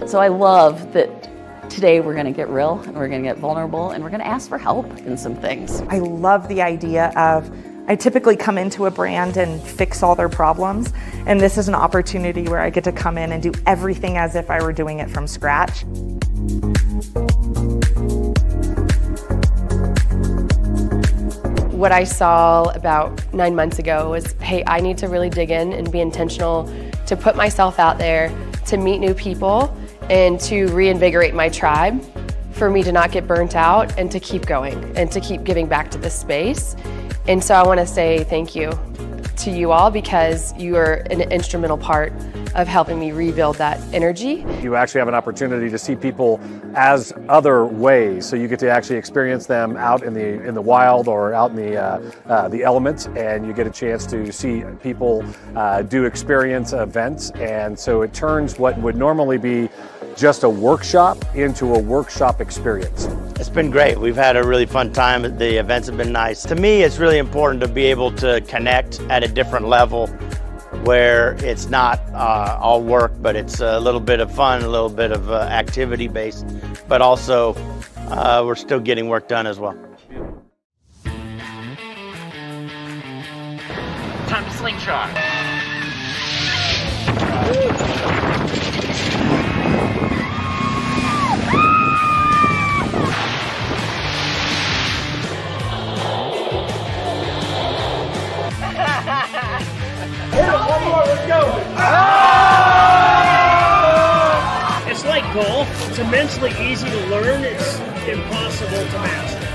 So I love that today we're going to get real and we're going to get vulnerable and we're going to ask for help in some things. I love the idea of, I typically come into a brand and fix all their problems, and this is an opportunity where I get to come in and do everything as if I were doing it from scratch. What I saw about 9 months ago was, hey, I need to really dig in and be intentional to put myself out there, to meet new people, and to reinvigorate my tribe, for me to not get burnt out and to keep going and to keep giving back to this space. And so I want to say thank you to you all, because you are an instrumental part of helping me rebuild that energy. You actually have an opportunity to see people as other ways, so you get to actually experience them out in the wild or out in the elements, and you get a chance to see people do experience events, and so it turns what would normally be just a workshop into a workshop experience. It's been great. We've had a really fun time. The events have been nice. To me, it's really important to be able to connect at a different level, where it's not all work, but it's a little bit of fun, a little bit of activity based, but also we're still getting work done as well. Time to slingshot. One more, let's go! It's like golf. It's immensely easy to learn. It's impossible to master.